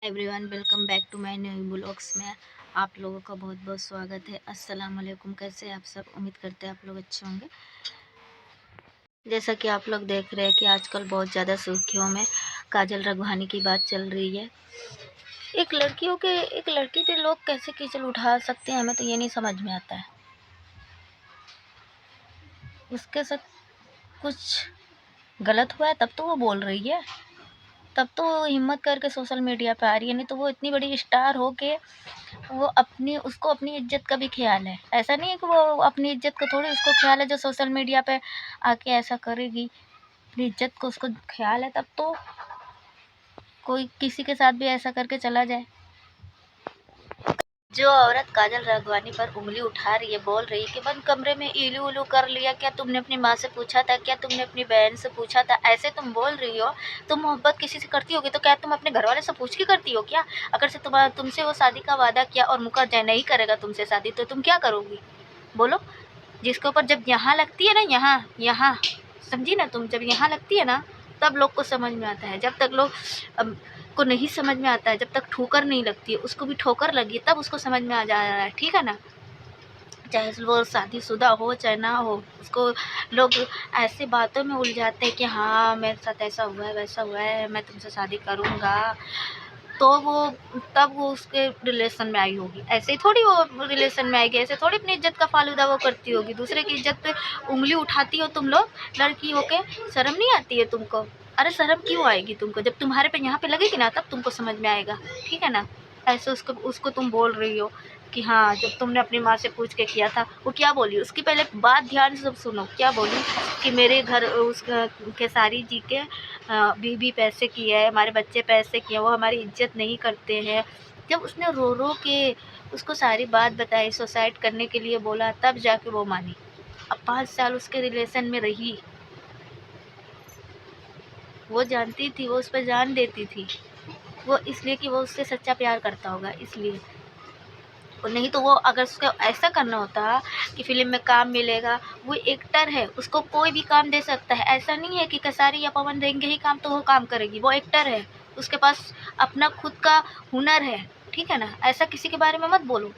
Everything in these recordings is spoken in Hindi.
Everyone welcome back to my new blogs में आप लोगों का बहुत बहुत स्वागत है। अस्सलाम वालेकुम। कैसे हैं आप सब? उम्मीद करते हैं आप लोग अच्छे होंगे। जैसा कि आप लोग देख रहे हैं कि आजकल बहुत ज़्यादा सुर्खियों में काजल राघवानी की बात चल रही है। एक लड़की पे लोग कैसे कीचड़ उठा सकते हैं, हमें तो ये नहीं समझ में आता है। उसके साथ कुछ गलत हुआ है तब तो वो बोल रही है, तब तो वो हिम्मत करके सोशल मीडिया पे आ रही है। नहीं तो वो इतनी बड़ी स्टार हो के वो उसको अपनी इज्जत का भी ख्याल है। ऐसा नहीं है कि वो अपनी इज्जत को थोड़ी उसको ख्याल है जो सोशल मीडिया पे आके ऐसा करेगी। अपनी इज्जत को उसको ख्याल है तब तो कोई किसी के साथ भी ऐसा करके चला जाए। जो औरत काजल राघवानी पर उंगली उठा रही है, बोल रही है कि बंद कमरे में इलू उलू कर लिया, क्या तुमने अपनी माँ से पूछा था, क्या तुमने अपनी बहन से पूछा था, ऐसे तुम बोल रही हो। तुम मोहब्बत किसी से करती होगी तो क्या तुम अपने घर वाले से पूछ के करती हो क्या? अगर से तुमसे वो शादी का वादा किया और मुकर जाए, नहीं करेगा तुमसे शादी, तो तुम क्या करोगी? बोलो। जिसके ऊपर जब यहाँ लगती है ना, यहाँ यहाँ समझी ना तुम, जब यहाँ लगती है ना तब लोग को समझ में आता है। जब तक लोग को नहीं समझ में आता है, जब तक ठोकर नहीं लगती है, उसको भी ठोकर लगी तब उसको समझ में आ जा रहा है। ठीक है ना? चाहे वो शादीशुदा हो चाहे ना हो, उसको लोग ऐसे बातों में उलझाते हैं कि हाँ मेरे साथ ऐसा हुआ है वैसा हुआ है, मैं तुमसे शादी करूँगा, तो वो तब वो उसके रिलेशन में आई होगी। ऐसे ही थोड़ी वो रिलेशन में आएगी, ऐसे थोड़ी अपनी इज्जत का फालूदा वो करती होगी। दूसरे की इज्जत पे उंगली उठाती हो तुम लोग लड़की हो के, शर्म नहीं आती है तुमको? अरे शर्म क्यों आएगी तुमको? जब तुम्हारे पे यहाँ पे लगेगी ना तब तुमको समझ में आएगा। ठीक है ना? ऐसे उसको उसको तुम बोल रही हो कि हाँ जब तुमने अपनी माँ से पूछ के किया था। वो क्या बोली? उसकी पहले बात ध्यान से सब सुनो। क्या बोली? कि मेरे घर खेसारी जी के बीवी पैसे की है, हमारे बच्चे पैसे किए, वो हमारी इज्जत नहीं करते हैं। जब उसने रो रो के उसको सारी बात बताई, सुसाइड करने के लिए बोला, तब जाके वो मानी। अब 5 साल उसके रिलेशन में रही, वो जानती थी, वो उस पर जान देती थी। वो इसलिए कि वो उससे सच्चा प्यार करता होगा, इसलिए। और नहीं तो वो अगर उसको ऐसा करना होता कि फ़िल्म में काम मिलेगा, वो एक्टर है, उसको कोई भी काम दे सकता है। ऐसा नहीं है कि खेसारी या पवन देंगे ही काम तो वो काम करेगी। वो एक्टर है, उसके पास अपना खुद का हुनर है। ठीक है ना? ऐसा किसी के बारे में मत बोलो।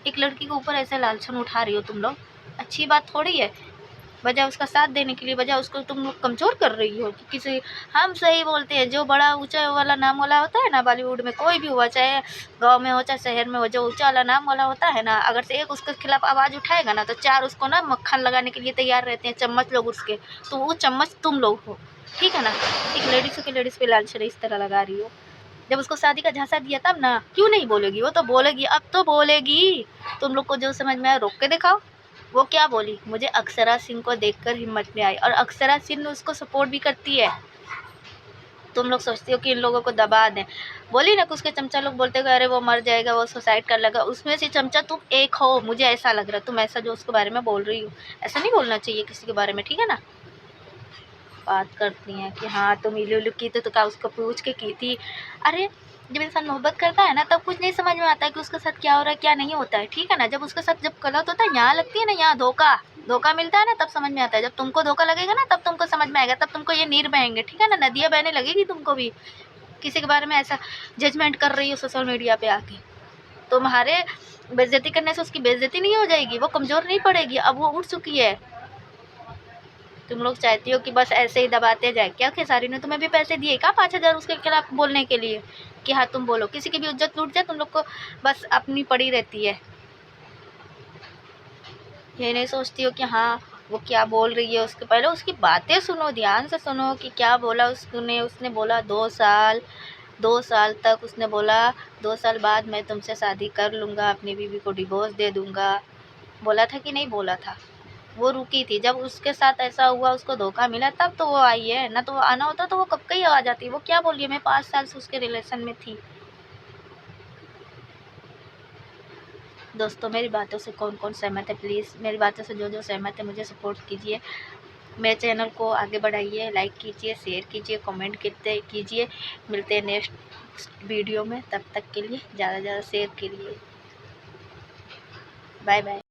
एक लड़की के ऊपर ऐसे लांछन उठा रही हो तुम लोग, अच्छी बात थोड़ी है। बजाय उसका साथ देने के लिए, बजाय उसको तुम लोग कमज़ोर कर रही हो कि किसी। हम सही बोलते हैं, जो बड़ा ऊँचा वाला नाम वाला होता है ना बॉलीवुड में, कोई भी हुआ, चाहे गाँव में हो चाहे शहर में हो, जो ऊँचा वाला नाम वाला होता है ना, अगर से एक उसके खिलाफ आवाज़ उठाएगा ना तो 4 उसको ना मक्खन लगाने के लिए तैयार रहते हैं, चम्मच लोग उसके। तो वो चम्मच तुम लोग हो। ठीक है ना? एक लेडीज़ पे लांछन इस तरह लगा रही हो। जब उसको शादी का झांसा दिया तब ना, क्यों नहीं बोलेगी? वो तो बोलेगी, अब तो बोलेगी। तुम लोग को जो समझ में आया रोक के दिखाओ। वो क्या बोली? मुझे अक्षरा सिंह को देखकर हिम्मत नहीं आई, और अक्षरा सिंह उसको सपोर्ट भी करती है। तुम लोग सोचते हो कि इन लोगों को दबा दें। बोली ना कि उसके चमचा लोग बोलते हैं अरे वो मर जाएगा, वो सुसाइड कर लेगा, उसमें से चमचा तुम एक हो। मुझे ऐसा लग रहा है तुम ऐसा जो उसके बारे में बोल रही हो, ऐसा नहीं बोलना चाहिए किसी के बारे में। ठीक है ना? बात करती हैं कि हाँ तुम इलू इलू की तो क्या उसको पूछ के की थी? अरे जब इंसान मोहब्बत करता है ना तब कुछ नहीं समझ में आता है कि उसके साथ क्या हो रहा है क्या नहीं होता है। ठीक है ना? जब उसके साथ जब गलत होता है, यहाँ लगती है ना, यहाँ धोखा धोखा मिलता है ना, तब समझ में आता है। जब तुमको धोखा लगेगा ना तब तुमको समझ में आएगा, तब तुमको ये नीर बहेंगे। ठीक है ना? नदियाँ बहने लगेगी तुमको भी। किसी के बारे में ऐसा जजमेंट कर रही हो सोशल मीडिया पे आके, तुम्हारे बेइज्जती करने से उसकी बेइज्जती नहीं हो जाएगी, वो कमज़ोर नहीं पड़ेगी। अब वो उठ चुकी है। तुम लोग चाहती हो कि बस ऐसे ही दबाते जाए। क्या खेसारी ने तुम्हें भी पैसे दिए क्या 5,000 उसके खिलाफ बोलने के लिए कि हाँ तुम बोलो? किसी की भी इज्जत लूट जाए तुम लोग को बस अपनी पड़ी रहती है। ये नहीं सोचती हो कि हाँ वो क्या बोल रही है, उसके पहले उसकी बातें सुनो, ध्यान से सुनो कि क्या बोला उसने। उसने बोला 2 साल, 2 साल तक उसने बोला 2 साल बाद मैं तुमसे शादी कर लूँगा, अपनी बीवी को डिवोर्स दे दूँगा। बोला था कि नहीं बोला था? वो रुकी थी, जब उसके साथ ऐसा हुआ, उसको धोखा मिला, तब तो वो आई है ना। तो वो आना होता तो वो कब का ही आ जाती। वो क्या बोल रही है? मैं 5 साल से उसके रिलेशन में थी। दोस्तों मेरी बातों से कौन कौन सहमत है? प्लीज़ मेरी बातों से जो जो सहमत है मुझे सपोर्ट कीजिए। मेरे चैनल को आगे बढ़ाइए, लाइक कीजिए, शेयर कीजिए, कमेंट कीजिए। मिलते हैं नेक्स्ट वीडियो में, तब तक के लिए ज़्यादा से ज़्यादा शेयर के लिए। Bye bye.